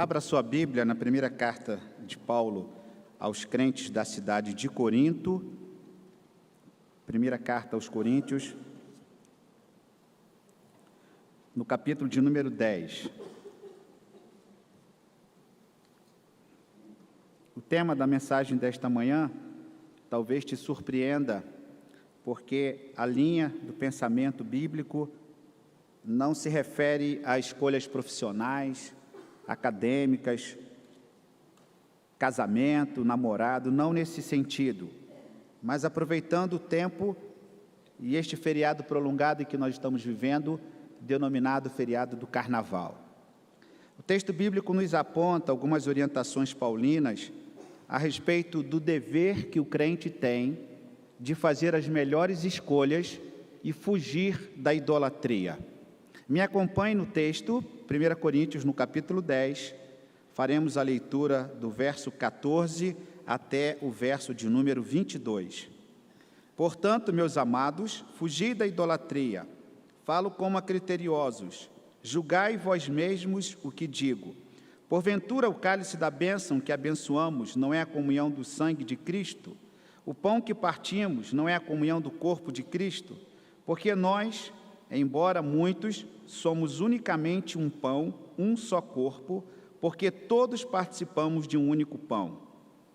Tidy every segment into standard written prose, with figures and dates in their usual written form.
Abra sua Bíblia na primeira carta de Paulo aos crentes da cidade de Corinto. Primeira carta aos Coríntios, no capítulo de número 10. O tema da mensagem desta manhã talvez te surpreenda, porque a linha do pensamento bíblico não se refere a escolhas profissionais, acadêmicas, casamento, namorado, não nesse sentido, mas aproveitando o tempo e este feriado prolongado em que nós estamos vivendo, denominado feriado do Carnaval. O texto bíblico nos aponta algumas orientações paulinas a respeito do dever que o crente tem de fazer as melhores escolhas e fugir da idolatria. Me acompanhe no texto, 1 Coríntios, no capítulo 10, faremos a leitura do verso 14 até o verso de número 22. Portanto, meus amados, fugi da idolatria. Falo como a criteriosos. Julgai vós mesmos o que digo. Porventura, o cálice da bênção que abençoamos não é a comunhão do sangue de Cristo? O pão que partimos não é a comunhão do corpo de Cristo? Porque nós, embora muitos, somos unicamente um pão, um só corpo, porque todos participamos de um único pão.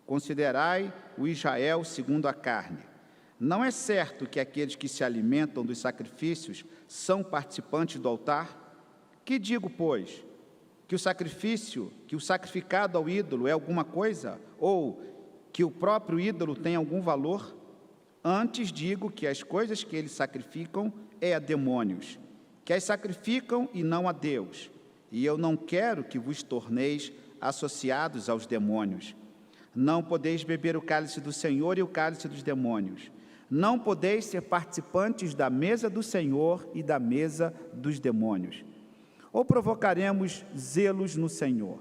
Considerai o Israel segundo a carne. Não é certo que aqueles que se alimentam dos sacrifícios são participantes do altar? Que digo, pois? Que o sacrificado ao ídolo é alguma coisa? Ou que o próprio ídolo tem algum valor? Antes digo que as coisas que eles sacrificam é a demônios, que as sacrificam e não a Deus. E eu não quero que vos torneis associados aos demônios. Não podeis beber o cálice do Senhor e o cálice dos demônios. Não podeis ser participantes da mesa do Senhor e da mesa dos demônios. Ou provocaremos zelos no Senhor?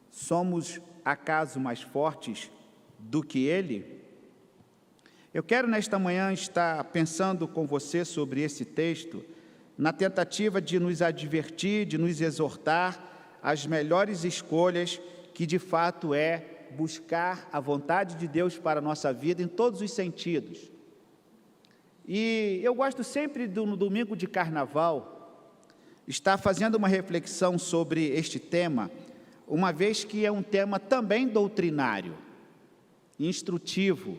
Somos, acaso, mais fortes do que Ele? Eu quero, nesta manhã, estar pensando com você sobre esse texto, na tentativa de nos advertir, de nos exortar às melhores escolhas, que de fato é buscar a vontade de Deus para a nossa vida em todos os sentidos. E eu gosto sempre, no domingo de carnaval, estar fazendo uma reflexão sobre este tema, uma vez que é um tema também doutrinário, instrutivo,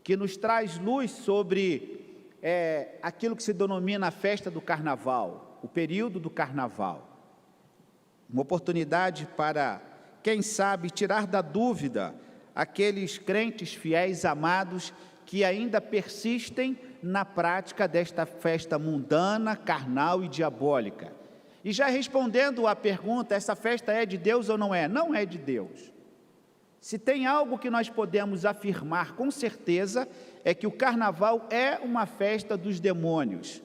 que nos traz luz sobre aquilo que se denomina a festa do carnaval, o período do carnaval. Uma oportunidade para, quem sabe, tirar da dúvida aqueles crentes fiéis, amados, que ainda persistem na prática desta festa mundana, carnal e diabólica. E já respondendo à pergunta, essa festa é de Deus ou não é? Não é de Deus. Se tem algo que nós podemos afirmar com certeza, é que o carnaval é uma festa dos demônios.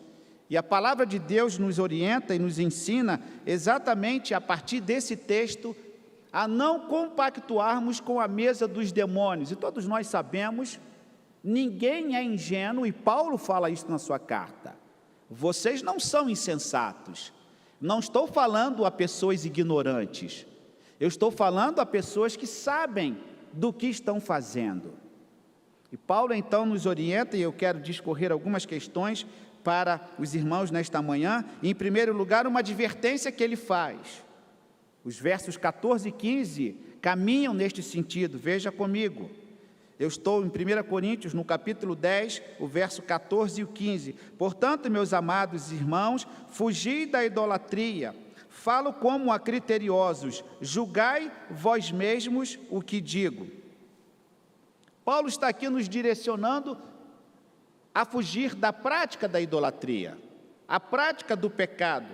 E a palavra de Deus nos orienta e nos ensina, exatamente a partir desse texto, a não compactuarmos com a mesa dos demônios. E todos nós sabemos, ninguém é ingênuo, e Paulo fala isso na sua carta. Vocês não são insensatos. Não estou falando a pessoas ignorantes. Eu estou falando a pessoas que sabem do que estão fazendo. E Paulo, então, nos orienta, e eu quero discorrer algumas questões para os irmãos nesta manhã. Em primeiro lugar, uma advertência que ele faz. Os versos 14 e 15 caminham neste sentido, veja comigo. Eu estou em 1 Coríntios, no capítulo 10, o verso 14 e o 15. Portanto, meus amados irmãos, fugi da idolatria. Falo como a criteriosos, julgai vós mesmos o que digo. Paulo está aqui nos direcionando a fugir da prática da idolatria, a prática do pecado.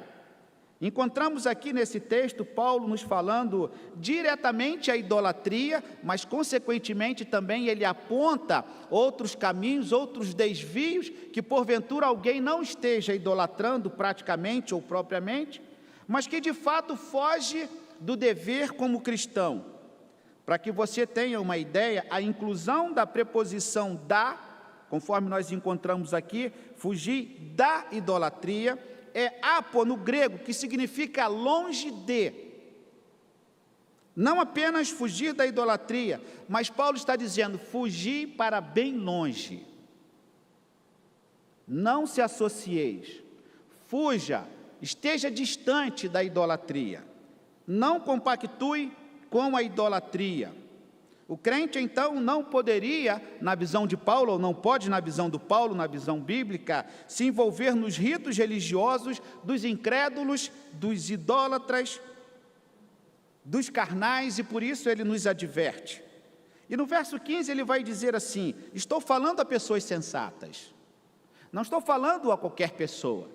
Encontramos aqui nesse texto Paulo nos falando diretamente a idolatria, mas consequentemente também ele aponta outros caminhos, outros desvios, que porventura alguém não esteja idolatrando praticamente ou propriamente, mas que de fato foge do dever como cristão. Para que você tenha uma ideia, a inclusão da preposição da, conforme nós encontramos aqui, fugir da idolatria, é apo no grego, que significa longe de. Não apenas fugir da idolatria, mas Paulo está dizendo, fugir para bem longe. Não se associeis, fuja, esteja distante da idolatria. Não compactue com a idolatria. O crente, então, não poderia, na visão de Paulo, ou não pode, na visão do Paulo, na visão bíblica, se envolver nos ritos religiosos dos incrédulos, dos idólatras, dos carnais, e por isso ele nos adverte. E no verso 15 ele vai dizer assim, estou falando a pessoas sensatas, não estou falando a qualquer pessoa.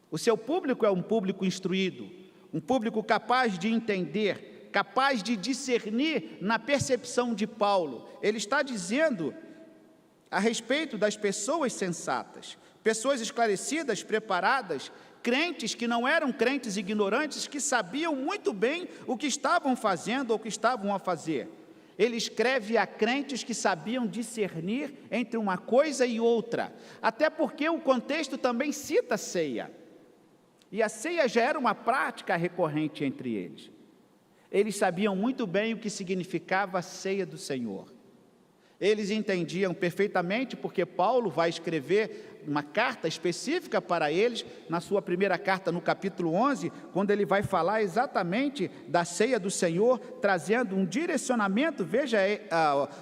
O seu público é um público instruído, um público capaz de entender, capaz de discernir na percepção de Paulo. Ele está dizendo a respeito das pessoas sensatas, pessoas esclarecidas, preparadas, crentes que não eram crentes ignorantes, que sabiam muito bem o que estavam fazendo ou o que estavam a fazer. Ele escreve a crentes que sabiam discernir entre uma coisa e outra, até porque o contexto também cita a ceia. E a ceia já era uma prática recorrente entre eles. Eles sabiam muito bem o que significava a ceia do Senhor. Eles entendiam perfeitamente, porque Paulo vai escrever uma carta específica para eles, na sua primeira carta, no capítulo 11, quando ele vai falar exatamente da ceia do Senhor, trazendo um direcionamento. Veja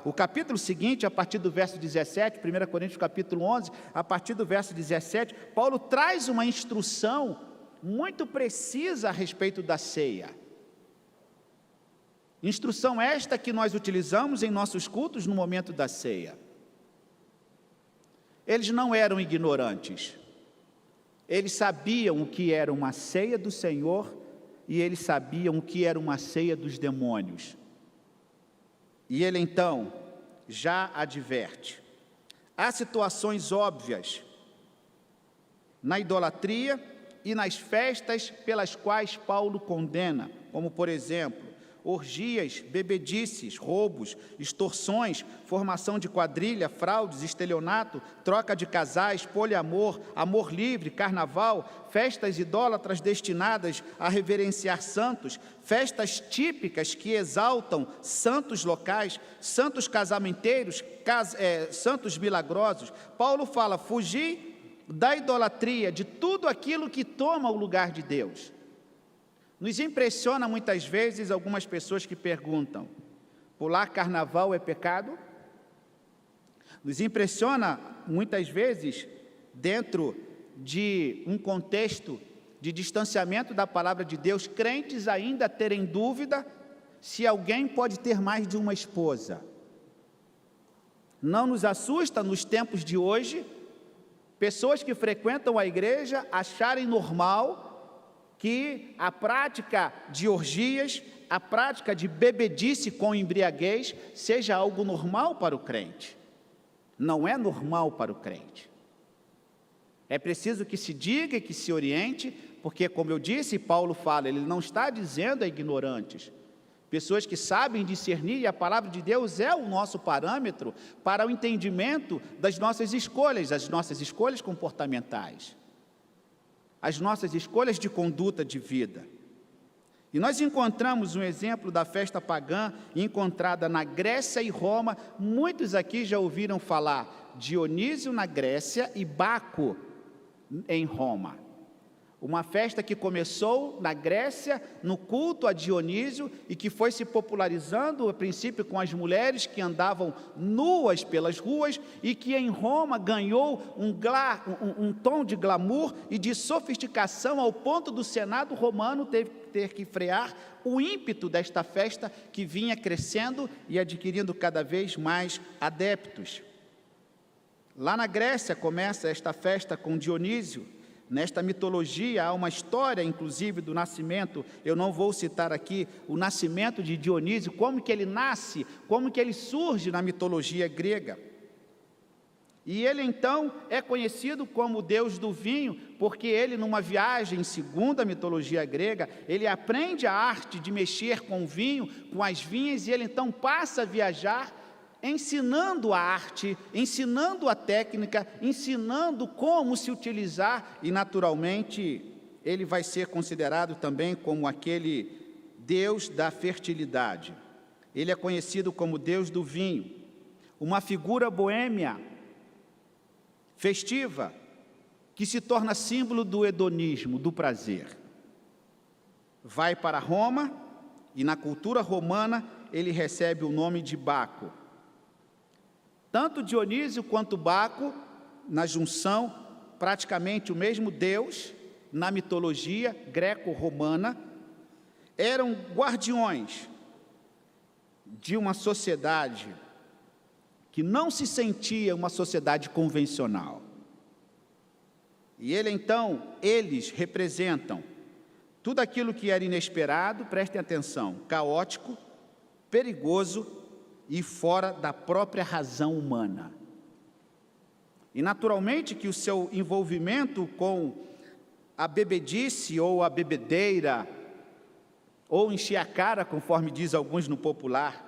o capítulo seguinte, a partir do verso 17, 1 Coríntios capítulo 11, a partir do verso 17, Paulo traz uma instrução muito precisa a respeito da ceia. Instrução esta que nós utilizamos em nossos cultos no momento da ceia. Eles não eram ignorantes. Eles sabiam o que era uma ceia do Senhor e eles sabiam o que era uma ceia dos demônios. E ele então já adverte. Há situações óbvias na idolatria e nas festas pelas quais Paulo condena, como por exemplo, orgias, bebedices, roubos, extorsões, formação de quadrilha, fraudes, estelionato, troca de casais, poliamor, amor livre, carnaval, festas idólatras destinadas a reverenciar santos, festas típicas que exaltam santos locais, santos casamenteiros, santos milagrosos. Paulo fala, fugir da idolatria, de tudo aquilo que toma o lugar de Deus. Nos impressiona muitas vezes algumas pessoas que perguntam, pular carnaval é pecado? Nos impressiona muitas vezes, dentro de um contexto de distanciamento da palavra de Deus, crentes ainda terem dúvida se alguém pode ter mais de uma esposa. Não nos assusta nos tempos de hoje, pessoas que frequentam a igreja acharem normal que a prática de orgias, a prática de bebedice com embriaguez, seja algo normal para o crente. Não é normal para o crente. É preciso que se diga e que se oriente, porque, como eu disse, Paulo fala, ele não está dizendo a ignorantes. Pessoas que sabem discernir, e a palavra de Deus é o nosso parâmetro para o entendimento das nossas escolhas, as nossas escolhas comportamentais, as nossas escolhas de conduta de vida. E nós encontramos um exemplo da festa pagã encontrada na Grécia e Roma. Muitos aqui já ouviram falar Dionísio na Grécia e Baco em Roma. Uma festa que começou na Grécia, no culto a Dionísio, e que foi se popularizando, a princípio, com as mulheres que andavam nuas pelas ruas, e que em Roma ganhou um tom de glamour e de sofisticação, ao ponto do Senado romano ter que frear o ímpeto desta festa, que vinha crescendo e adquirindo cada vez mais adeptos. Lá na Grécia começa esta festa com Dionísio. Nesta mitologia há uma história, inclusive, do nascimento. Eu não vou citar aqui o nascimento de Dionísio, como que ele nasce, como que ele surge na mitologia grega. E ele, então, é conhecido como o deus do vinho, porque ele, numa viagem, segundo a mitologia grega, ele aprende a arte de mexer com o vinho, com as vinhas, e ele, então, passa a viajar ensinando a arte, ensinando a técnica, ensinando como se utilizar, e naturalmente ele vai ser considerado também como aquele Deus da fertilidade. Ele é conhecido como Deus do vinho, uma figura boêmia, festiva, que se torna símbolo do hedonismo, do prazer. Vai para Roma e na cultura romana ele recebe o nome de Baco. Tanto Dionísio quanto Baco, na junção, praticamente o mesmo Deus, na mitologia greco-romana, eram guardiões de uma sociedade que não se sentia uma sociedade convencional. E eles representam tudo aquilo que era inesperado, prestem atenção, caótico, perigoso e fora da própria razão humana. E naturalmente que o seu envolvimento com a bebedice ou a bebedeira, ou encher a cara, conforme diz alguns no popular,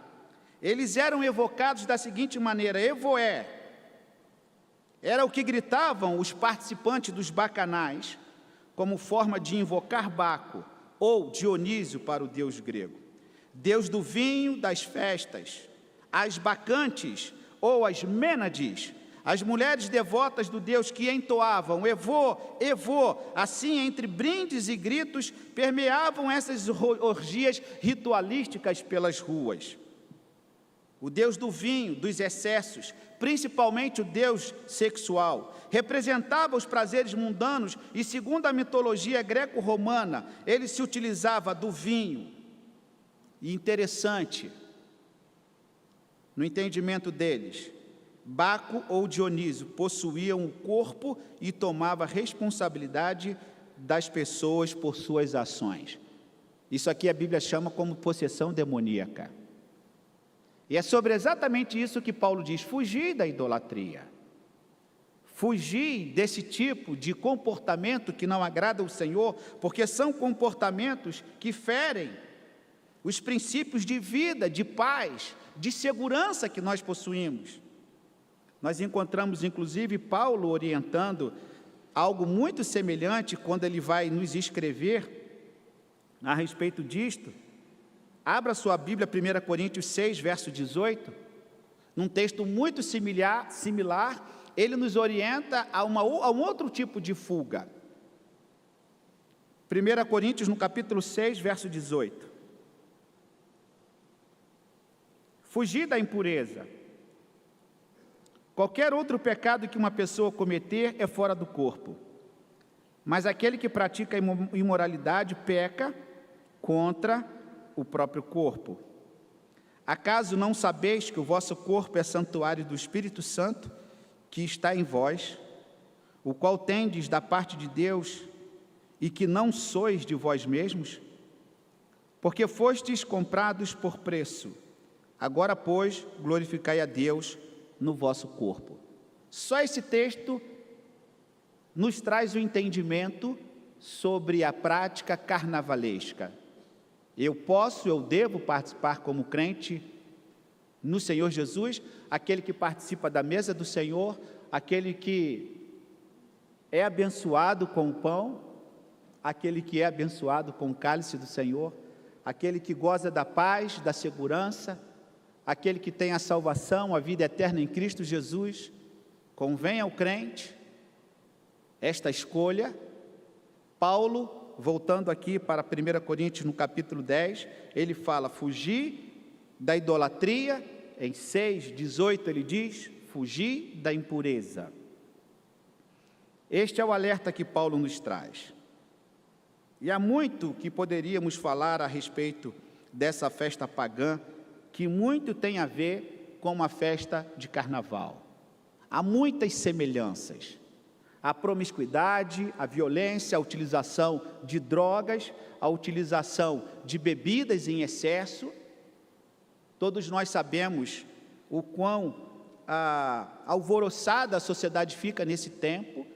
eles eram evocados da seguinte maneira: evoé, era o que gritavam os participantes dos bacanais, como forma de invocar Baco, ou Dionísio para o deus grego. Deus do vinho, das festas, as bacantes, ou as mênades, as mulheres devotas do Deus que entoavam Evô, Evô, assim entre brindes e gritos, permeavam essas orgias ritualísticas pelas ruas. O Deus do vinho, dos excessos, principalmente o Deus sexual, representava os prazeres mundanos e, segundo a mitologia greco-romana, ele se utilizava do vinho. E interessante, no entendimento deles, Baco ou Dionísio possuíam o corpo e tomava responsabilidade das pessoas por suas ações. Isso aqui a Bíblia chama como possessão demoníaca. E é sobre exatamente isso que Paulo diz: fugir da idolatria. Fugir desse tipo de comportamento que não agrada ao Senhor, porque são comportamentos que ferem os princípios de vida, de paz, de segurança que nós possuímos. Nós encontramos, inclusive, Paulo orientando algo muito semelhante quando ele vai nos escrever a respeito disto. Abra sua Bíblia, 1 Coríntios 6, verso 18. Num texto muito similar, ele nos orienta a um outro tipo de fuga. 1 Coríntios, no capítulo 6, verso 18. Fugir da impureza. Qualquer outro pecado que uma pessoa cometer é fora do corpo, mas aquele que pratica imoralidade peca contra o próprio corpo. Acaso não sabeis que o vosso corpo é santuário do Espírito Santo, que está em vós, o qual tendes da parte de Deus, e que não sois de vós mesmos? Porque fostes comprados por preço. Agora, pois, glorificai a Deus no vosso corpo. Só esse texto nos traz o entendimento sobre a prática carnavalesca. Eu devo participar como crente no Senhor Jesus, aquele que participa da mesa do Senhor, aquele que é abençoado com o pão, aquele que é abençoado com o cálice do Senhor, aquele que goza da paz, da segurança, aquele que tem a salvação, a vida eterna em Cristo Jesus. Convém ao crente esta escolha. Paulo, voltando aqui para 1 Coríntios, no capítulo 10, ele fala: fugir da idolatria. Em 6, 18 ele diz: fugir da impureza. Este é o alerta que Paulo nos traz. E há muito que poderíamos falar a respeito dessa festa pagã, que muito tem a ver com uma festa de carnaval. Há muitas semelhanças. A promiscuidade, a violência, a utilização de drogas, a utilização de bebidas em excesso. Todos nós sabemos o quão alvoroçada a sociedade fica nesse tempo,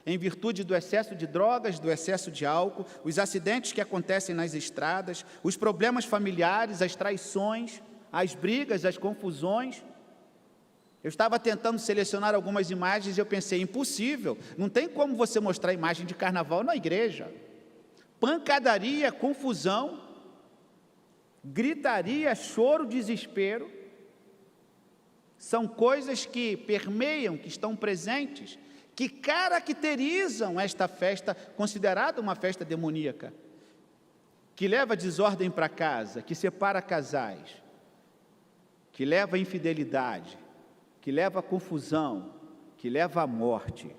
em virtude do excesso de drogas, do excesso de álcool, os acidentes que acontecem nas estradas, os problemas familiares, as traições, as brigas, as confusões. Eu estava tentando selecionar algumas imagens e eu pensei: impossível, não tem como você mostrar imagem de carnaval na igreja. Pancadaria, confusão, gritaria, choro, desespero, são coisas que permeiam, que estão presentes, que caracterizam esta festa, considerada uma festa demoníaca, que leva desordem para casa, que separa casais, que leva à infidelidade, que leva à confusão, que leva à morte,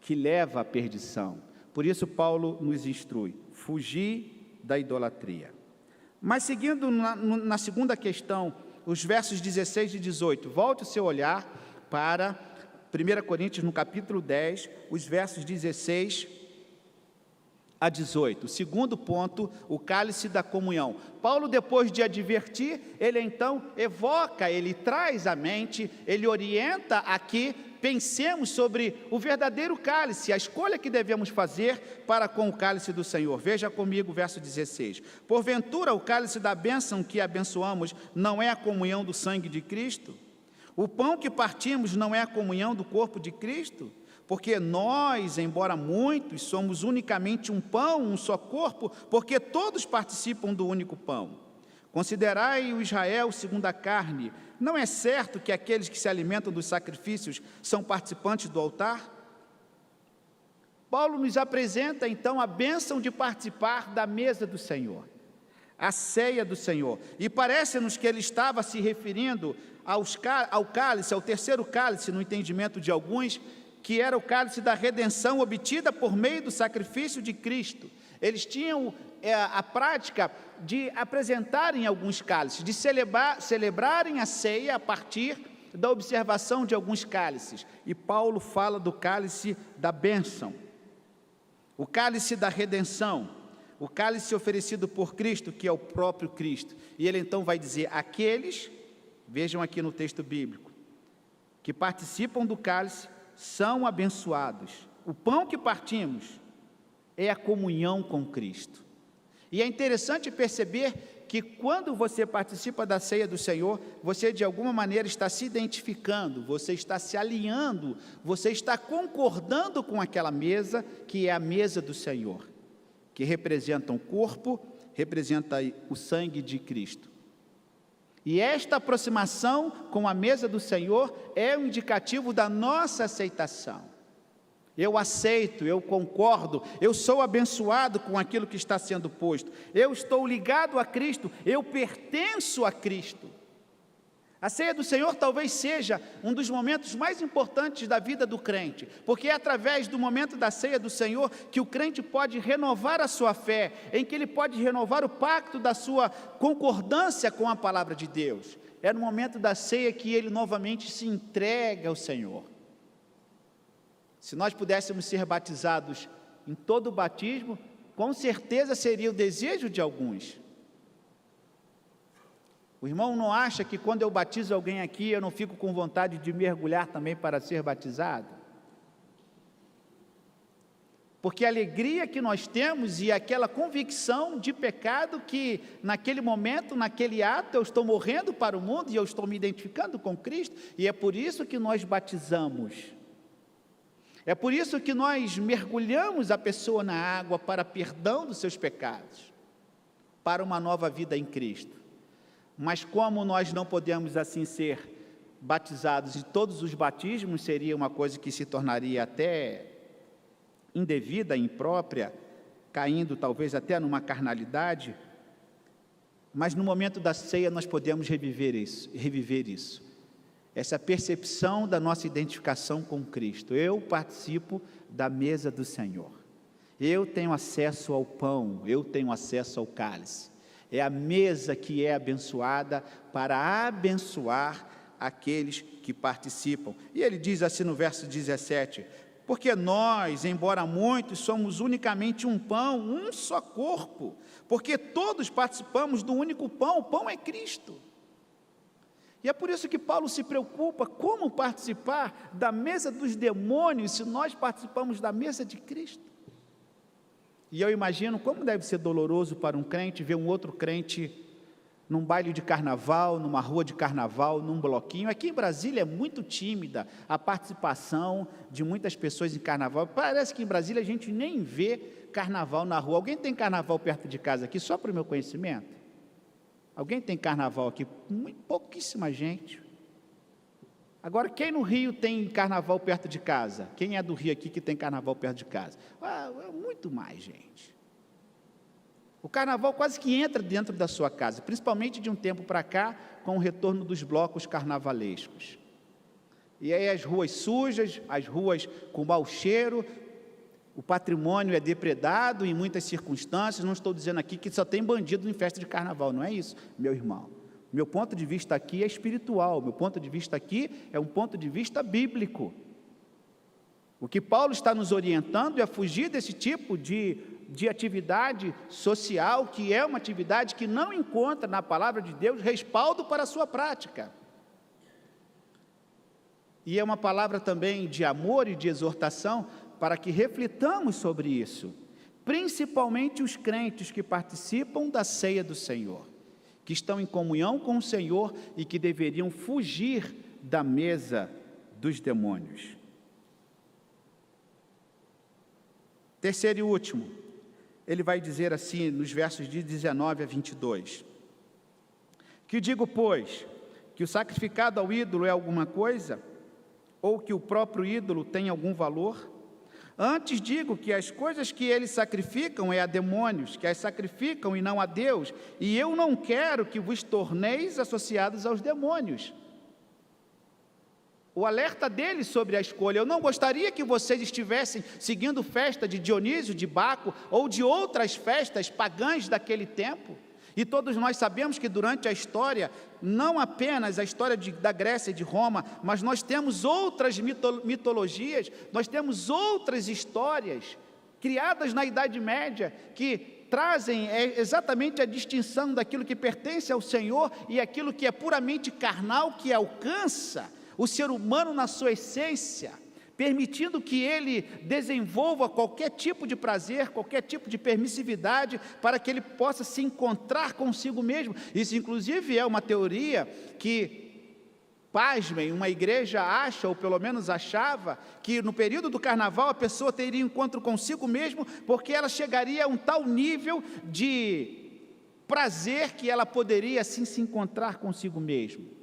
que leva à perdição. Por isso Paulo nos instrui, fugir da idolatria. Mas seguindo na segunda questão, os versos 16 e 18, volte o seu olhar para 1 Coríntios, no capítulo 10, os versos 16 a 18. O segundo ponto, o cálice da comunhão. Paulo, depois de advertir, ele então evoca, ele traz à mente, ele orienta aqui, pensemos sobre o verdadeiro cálice, a escolha que devemos fazer para com o cálice do Senhor. Veja comigo o verso 16. Porventura, o cálice da bênção que abençoamos não é a comunhão do sangue de Cristo? O pão que partimos não é a comunhão do corpo de Cristo? Porque nós, embora muitos, somos unicamente um pão, um só corpo, porque todos participam do único pão. Considerai o Israel segundo a carne. Não é certo que aqueles que se alimentam dos sacrifícios são participantes do altar? Paulo nos apresenta então a bênção de participar da mesa do Senhor, a ceia do Senhor. E parece-nos que ele estava se referindo ao cálice, ao terceiro cálice, no entendimento de alguns, que era o cálice da redenção obtida por meio do sacrifício de Cristo. Eles tinham a prática de apresentarem alguns cálices, de celebrarem a ceia a partir da observação de alguns cálices. E Paulo fala do cálice da bênção, o cálice da redenção, o cálice oferecido por Cristo, que é o próprio Cristo. E ele então vai dizer, aqueles, vejam aqui no texto bíblico, que participam do cálice, são abençoados. O pão que partimos é a comunhão com Cristo. E é interessante perceber que quando você participa da ceia do Senhor, você de alguma maneira está se identificando, você está se alinhando, você está concordando com aquela mesa que é a mesa do Senhor, que representa o corpo, representa o sangue de Cristo. E esta aproximação com a mesa do Senhor é um indicativo da nossa aceitação. Eu aceito, eu concordo, eu sou abençoado com aquilo que está sendo posto, eu estou ligado a Cristo, eu pertenço a Cristo. A ceia do Senhor talvez seja um dos momentos mais importantes da vida do crente, porque é através do momento da ceia do Senhor que o crente pode renovar a sua fé, em que ele pode renovar o pacto da sua concordância com a palavra de Deus. É no momento da ceia que ele novamente se entrega ao Senhor. Se nós pudéssemos ser batizados em todo o batismo, com certeza seria o desejo de alguns. O irmão não acha que quando eu batizo alguém aqui, eu não fico com vontade de mergulhar também para ser batizado? Porque a alegria que nós temos e aquela convicção de pecado que naquele momento, naquele ato, eu estou morrendo para o mundo e eu estou me identificando com Cristo, e é por isso que nós batizamos. É por isso que nós mergulhamos a pessoa na água para perdão dos seus pecados, para uma nova vida em Cristo. Mas como nós não podemos assim ser batizados e todos os batismos seria uma coisa que se tornaria até indevida, imprópria, caindo talvez até numa carnalidade, mas no momento da ceia nós podemos reviver isso. Essa percepção da nossa identificação com Cristo. Eu participo da mesa do Senhor. Eu tenho acesso ao pão, eu tenho acesso ao cálice. É a mesa que é abençoada para abençoar aqueles que participam. E ele diz assim no verso 17, porque nós, embora muitos, somos unicamente um pão, um só corpo, porque todos participamos do único pão, o pão é Cristo. E é por isso que Paulo se preocupa como participar da mesa dos demônios se nós participamos da mesa de Cristo. E eu imagino como deve ser doloroso para um crente ver um outro crente num baile de carnaval, numa rua de carnaval, num bloquinho. Aqui em Brasília é muito tímida a participação de muitas pessoas em carnaval. Parece que em Brasília a gente nem vê carnaval na rua. Alguém tem carnaval perto de casa aqui, só para o meu conhecimento? Alguém tem carnaval aqui? Pouquíssima gente. Agora, quem no Rio tem carnaval perto de casa? Quem é do Rio aqui que tem carnaval perto de casa? Muito mais gente. O carnaval quase que entra dentro da sua casa, principalmente de um tempo para cá, com o retorno dos blocos carnavalescos. E aí as ruas sujas, as ruas com mau cheiro, o patrimônio é depredado em muitas circunstâncias. Não estou dizendo aqui que só tem bandido em festa de carnaval, não é isso, meu irmão. Meu ponto de vista aqui é espiritual, meu ponto de vista aqui é um ponto de vista bíblico. O que Paulo está nos orientando é a fugir desse tipo de atividade social, que é uma atividade que não encontra na palavra de Deus respaldo para a sua prática. E é uma palavra também de amor e de exortação para que reflitamos sobre isso, principalmente os crentes que participam da ceia do Senhor, que estão em comunhão com o Senhor e que deveriam fugir da mesa dos demônios. Terceiro e último, ele vai dizer assim nos versos de 19 a 22. Que digo, pois, que o sacrificado ao ídolo é alguma coisa? Ou que o próprio ídolo tem algum valor? Antes digo que as coisas que eles sacrificam é a demônios, que as sacrificam e não a Deus, e eu não quero que vos torneis associados aos demônios. O alerta dele sobre a escolha: eu não gostaria que vocês estivessem seguindo festa de Dionísio, de Baco, ou de outras festas pagãs daquele tempo. E todos nós sabemos que durante a história, não apenas a história da Grécia e de Roma, mas nós temos outras mitologias, nós temos outras histórias criadas na Idade Média, que trazem exatamente a distinção daquilo que pertence ao Senhor e aquilo que é puramente carnal, que alcança o ser humano na sua essência, permitindo que ele desenvolva qualquer tipo de prazer, qualquer tipo de permissividade, para que ele possa se encontrar consigo mesmo. Isso, inclusive, é uma teoria que, pasmem, uma igreja acha, ou pelo menos achava, que no período do carnaval a pessoa teria encontro consigo mesmo, porque ela chegaria a um tal nível de prazer que ela poderia assim se encontrar consigo mesmo.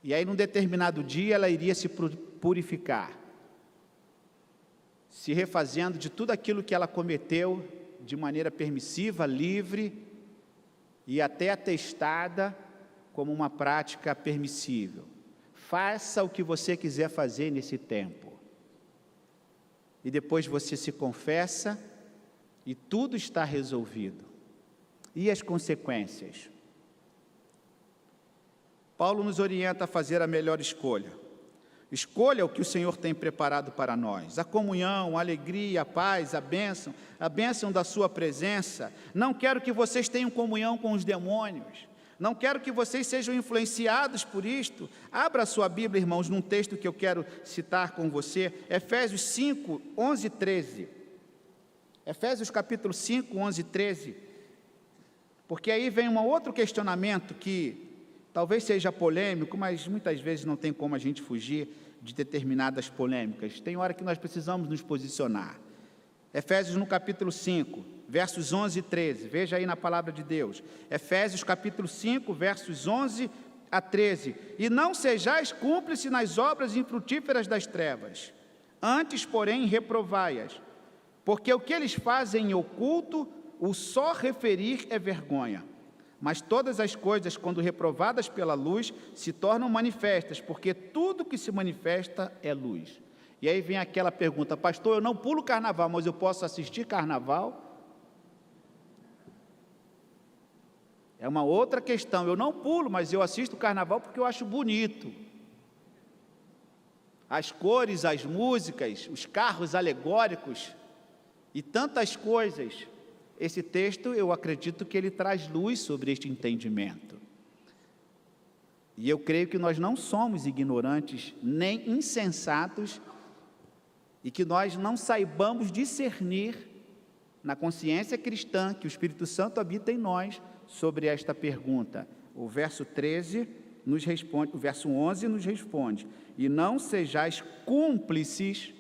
E aí, num determinado dia, ela iria se purificar, se refazendo de tudo aquilo que ela cometeu de maneira permissiva, livre e até atestada como uma prática permissível. Faça o que você quiser fazer nesse tempo. E depois você se confessa e tudo está resolvido. E as consequências? Paulo nos orienta a fazer a melhor escolha. Escolha o que o Senhor tem preparado para nós: a comunhão, a alegria, a paz, a bênção da sua presença. Não quero que vocês tenham comunhão com os demônios, não quero que vocês sejam influenciados por isto. Abra a sua Bíblia, irmãos, num texto que eu quero citar com você, Efésios 5, 11 e 13. Efésios capítulo 5, 11 e 13, porque aí vem um outro questionamento que talvez seja polêmico, mas muitas vezes não tem como a gente fugir de determinadas polêmicas. Tem hora que nós precisamos nos posicionar. Efésios no capítulo 5, versos 11 e 13. Veja aí na palavra de Deus. Efésios capítulo 5, versos 11 a 13. E não sejais cúmplices nas obras infrutíferas das trevas, antes, porém, reprovai-as. Porque o que eles fazem em oculto, o só referir é vergonha. Mas todas as coisas, quando reprovadas pela luz, se tornam manifestas, porque tudo que se manifesta é luz. E aí vem aquela pergunta: pastor, eu não pulo carnaval, mas eu posso assistir carnaval? É uma outra questão. Eu não pulo, mas eu assisto carnaval porque eu acho bonito. As cores, as músicas, os carros alegóricos e tantas coisas. Esse texto, eu acredito que ele traz luz sobre este entendimento. E eu creio que nós não somos ignorantes, nem insensatos, e que nós não saibamos discernir na consciência cristã que o Espírito Santo habita em nós sobre esta pergunta. O verso 13 nos responde, o verso 11 nos responde: e não sejais cúmplices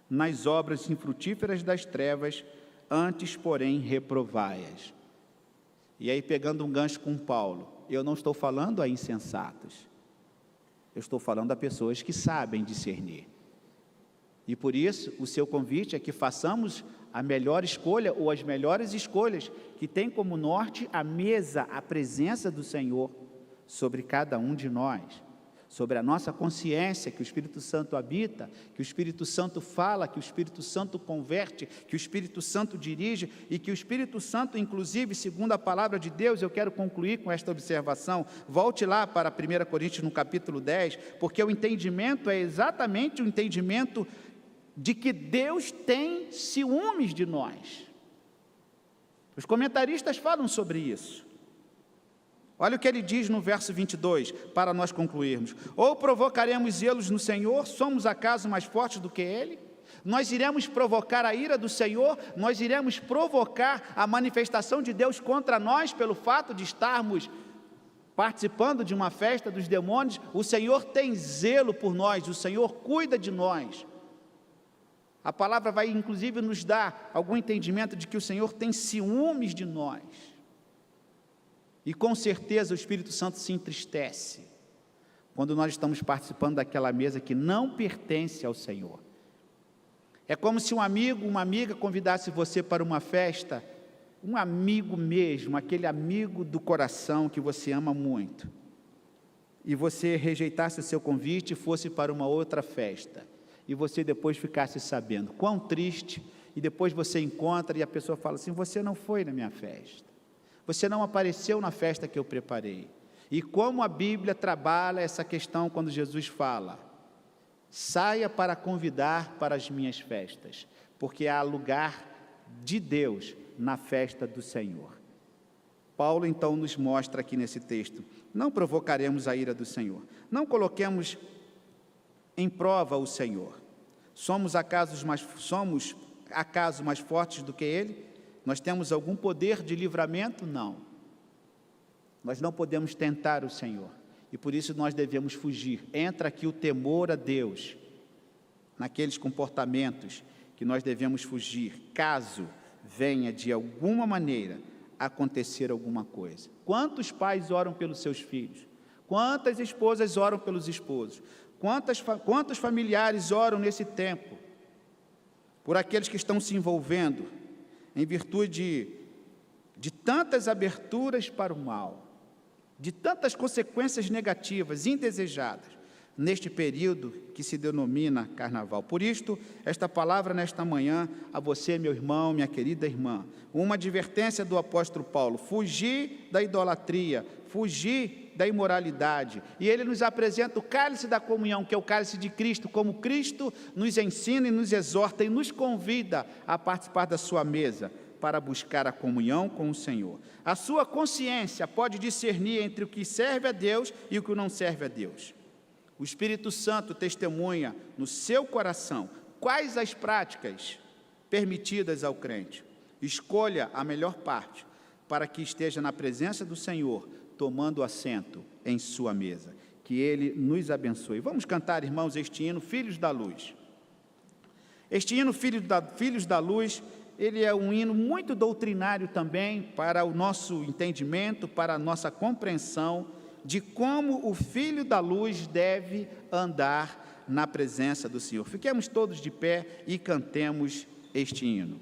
nas obras infrutíferas das trevas, antes, porém, reprovai-as. E aí, pegando um gancho com Paulo, eu não estou falando a insensatos, eu estou falando a pessoas que sabem discernir. E por isso, o seu convite é que façamos a melhor escolha, ou as melhores escolhas, que tem como norte a mesa, a presença do Senhor sobre cada um de nós, sobre a nossa consciência, que o Espírito Santo habita, que o Espírito Santo fala, que o Espírito Santo converte, que o Espírito Santo dirige, e que o Espírito Santo, inclusive, segundo a palavra de Deus, eu quero concluir com esta observação, volte lá para 1 Coríntios, no capítulo 10, porque o entendimento é exatamente o entendimento de que Deus tem ciúmes de nós. Os comentaristas falam sobre isso. Olha o que ele diz no verso 22, para nós concluirmos. Ou provocaremos zelos no Senhor, somos acaso mais fortes do que Ele? Nós iremos provocar a ira do Senhor, nós iremos provocar a manifestação de Deus contra nós, pelo fato de estarmos participando de uma festa dos demônios. O Senhor tem zelo por nós, o Senhor cuida de nós. A palavra vai, inclusive, nos dar algum entendimento de que o Senhor tem ciúmes de nós. E, com certeza, o Espírito Santo se entristece quando nós estamos participando daquela mesa que não pertence ao Senhor. É como se um amigo, uma amiga convidasse você para uma festa, um amigo mesmo, aquele amigo do coração que você ama muito, e você rejeitasse o seu convite e fosse para uma outra festa. E você depois ficasse sabendo, quão triste, e depois você encontra e a pessoa fala assim, você não foi na minha festa, você não apareceu na festa que eu preparei. E como a Bíblia trabalha essa questão quando Jesus fala, saia para convidar para as minhas festas, porque há lugar de Deus na festa do Senhor. Paulo então nos mostra aqui nesse texto, não provocaremos a ira do Senhor, não coloquemos em prova o Senhor. Somos acaso mais fortes do que Ele? Nós temos algum poder de livramento? Não. Nós não podemos tentar o Senhor. E por isso nós devemos fugir. Entra aqui o temor a Deus, naqueles comportamentos que nós devemos fugir, caso venha de alguma maneira acontecer alguma coisa. Quantos pais oram pelos seus filhos? Quantas esposas oram pelos esposos? Quantos familiares oram nesse tempo por aqueles que estão se envolvendo em virtude de tantas aberturas para o mal, de tantas consequências negativas, indesejadas, neste período que se denomina carnaval. Por isto, esta palavra nesta manhã, a você, meu irmão, minha querida irmã, uma advertência do apóstolo Paulo, fugir da idolatria, fugir da imoralidade, e ele nos apresenta o cálice da comunhão, que é o cálice de Cristo, como Cristo nos ensina e nos exorta e nos convida a participar da sua mesa, para buscar a comunhão com o Senhor. A sua consciência pode discernir entre o que serve a Deus e o que não serve a Deus. O Espírito Santo testemunha no seu coração quais as práticas permitidas ao crente. Escolha a melhor parte, para que esteja na presença do Senhor, tomando assento em sua mesa. Que Ele nos abençoe. Vamos cantar, irmãos, este hino, Filhos da Luz. Este hino, Filhos da Luz, ele é um hino muito doutrinário também para o nosso entendimento, para a nossa compreensão de como o Filho da Luz deve andar na presença do Senhor. Fiquemos todos de pé e cantemos este hino.